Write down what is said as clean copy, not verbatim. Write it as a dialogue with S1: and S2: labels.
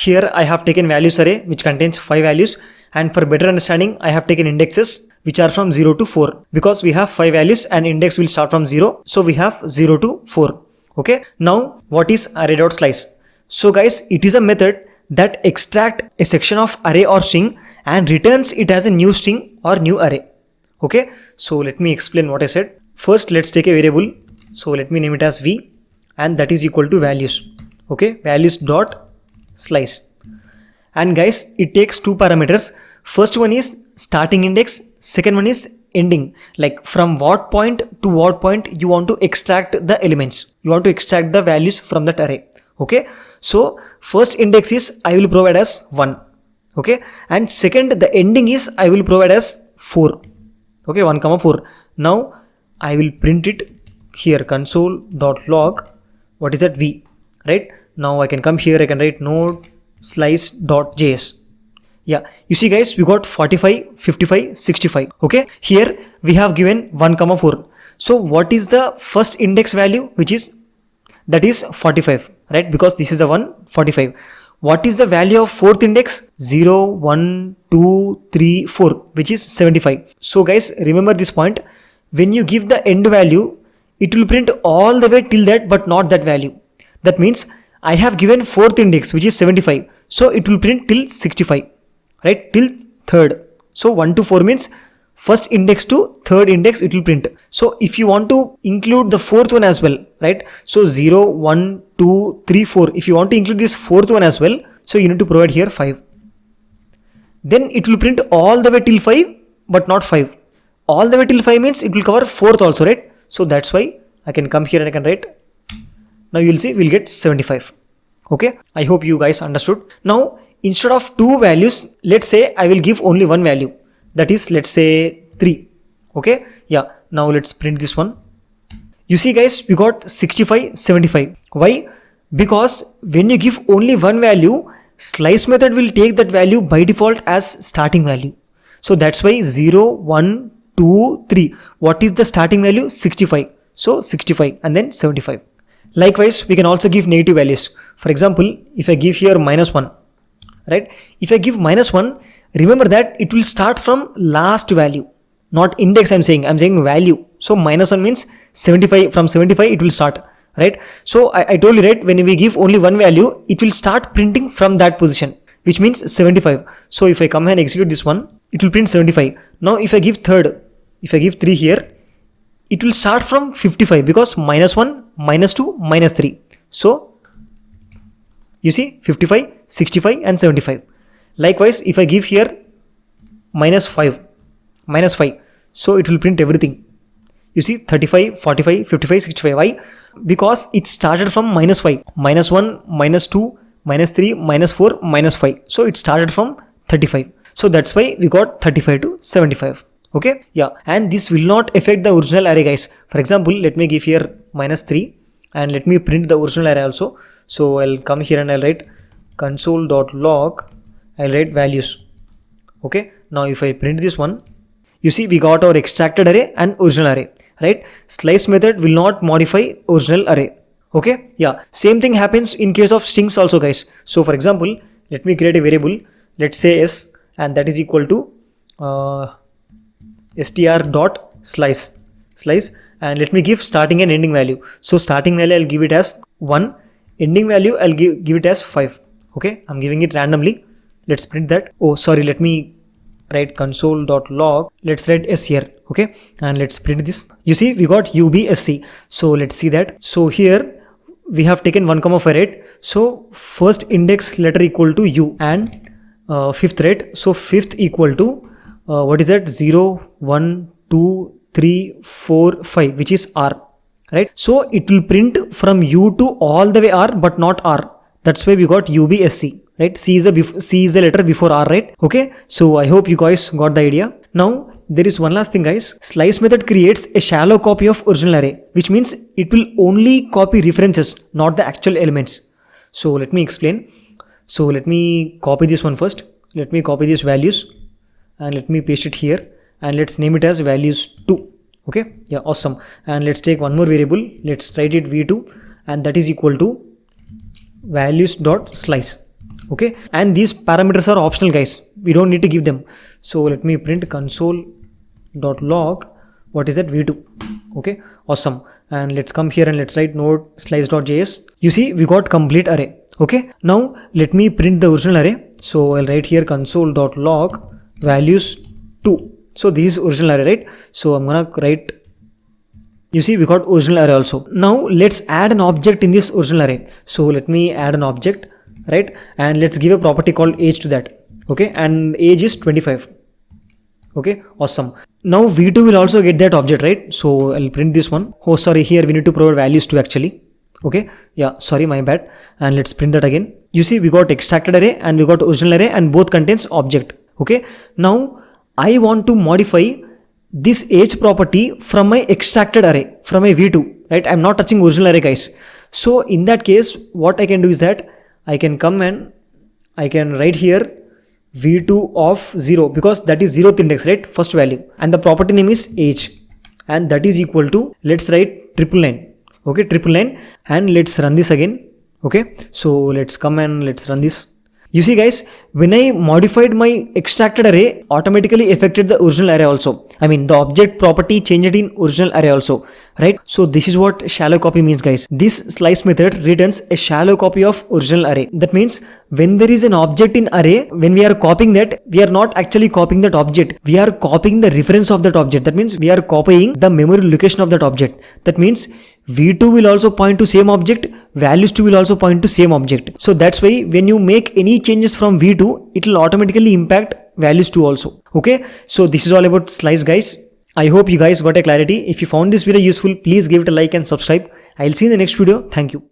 S1: here I have taken values array which contains 5 values, and for better understanding I have taken indexes which are from 0 to 4 because we have 5 values and index will start from 0, so we have 0 to 4. Okay, now what is array.slice? So guys, it is a method that extract a section of array or string and returns it as a new string or new array. Okay, so let me explain what I said. First, let's take a variable. So let me name it as v, and that is equal to values. Okay, values dot slice. And guys, it takes two parameters. First one is starting index, second one is ending, like from what point to what point you want to extract the elements, you want to extract the values from that array. Okay, so first index is I will provide as 1. Okay, and second the ending is I will provide as 4. Okay, 1 comma 4. Now I will print it here, console.log, what is that, v, right? Now I can come here, I can write node slice.js. Yeah, you see guys, we got 45, 55, 65. Okay, here we have given 1 comma 4. So what is the first index value, which is, that is 45, right? Because this is the one, 45. What is the value of fourth index? 0, 1, 2, 3, 4, which is 75. So guys, remember this point. When you give the end value, it will print all the way till that, but not that value. That means I have given fourth index, which is 75. So it will print till 65, right? Till third. So 1 to 4 means first index to third index it will print. So if you want to include the fourth one as well, right? So 0, 1, 2, 3, 4. If you want to include this fourth one as well, so you need to provide here 5. Then it will print all the way till 5, but not 5. All the way till 5 means it will cover fourth also, right? So that's why I can come here and I can write. Now you will see we'll get 75. Okay, I hope you guys understood. Now instead of two values, let's say I will give only one value, that is, let's say 3. Okay, yeah, now let's print this one. You see guys, we got 65, 75. Why? Because when you give only one value, slice method will take that value by default as starting value. So that's why 0, 1, 2, 3. What is the starting value? 65. So 65 and then 75. Likewise, we can also give negative values. For example, if I give here -1, right? If I give -1, remember that it will start from last value, not index. I'm saying value. So -1 means 75. From 75 it will start, right? So I told you, right, when we give only one value, it will start printing from that position, which means 75. So if I come and execute this one, it will print 75. Now if I give third, if I give 3 here, it will start from 55 because -1, -2, -3. So you see 55, 65 and 75. Likewise, if I give here -5, so it will print everything. You see 35, 45, 55, 65. Why? Because it started from -5, -1, -2, -3, -4, -5. So it started from 35. So that's why we got 35 to 75. Okay, yeah, and this will not affect the original array, guys. For example, let me give here -3 and let me print the original array also. So I'll come here and I'll write console.log, I'll write values. Okay, now if I print this one, you see we got our extracted array and original array, right? Slice method will not modify original array. Okay, yeah, same thing happens in case of strings also, guys. So for example, let me create a variable, let's say s, and that is equal to str.slice, and let me give starting and ending value. So starting value I'll give it as 1, ending value I'll give it as 5. Okay, I'm giving it randomly. Let's print that. Oh sorry, let me write console.log, let's write s here. Okay, and let's print this. You see we got ubsc. So let's see that. So here we have taken 1 comma 5, right? So first index letter equal to u, and fifth, right? So fifth equal to what is that? 0, 1, 2, 3, 4, 5, which is R, right? So it will print from U to all the way R, but not R. That's why we got UBSC, right? C is the letter before R, right? Okay, so I hope you guys got the idea. Now there is one last thing, guys. Slice method creates a shallow copy of original array, which means it will only copy references, not the actual elements. So let me explain. So let me copy this one first. Let me copy these values and let me paste it here, and let's name it as values2. Okay, yeah, awesome. And let's take one more variable, let's write it v2, and that is equal to values.slice. Okay, and these parameters are optional, guys. We don't need to give them. So let me print console.log. What is that? v2. Okay, awesome. And let's come here and let's write node slice.js. You see, we got complete array. Okay, now let me print the original array. So I'll write here console.log values 2. So this is original array, right? So I'm gonna write, you see, we got original array also. Now let's add an object in this original array. So let me add an object, right? And let's give a property called age to that. Okay, and age is 25. Okay, awesome. Now v2 will also get that object, right? So I'll print this one. Oh, sorry, here we need to provide values to actually. Okay, yeah, sorry, my bad. And let's print that again. You see, we got extracted array and we got original array, and both contains object. Okay, now I want to modify this age property from my extracted array, from my v2, right? I'm not touching original array, guys. So in that case, what I can do is that I can come and I can write here v2 of 0, because that is 0th index, right? First value, and the property name is age, and that is equal to, let's write 999. Okay, 999, and let's run this again. Okay, so let's come and let's run this. You see, guys, when I modified my extracted array, automatically affected the original array also. I mean, the object property changed in original array also, right? So this is what shallow copy means, guys. This slice method returns a shallow copy of original array. That means when there is an object in array, when we are copying that, we are not actually copying that object. We are copying the reference of that object. That means we are copying the memory location of that object. That means v2 will also point to same object, values 2 will also point to same object. So that's why when you make any changes from v2, it will automatically impact values 2 also. Okay, so this is all about slice, guys. I hope you guys got a clarity. If you found this video useful, please give it a like and subscribe. I'll see you in the next video. Thank you.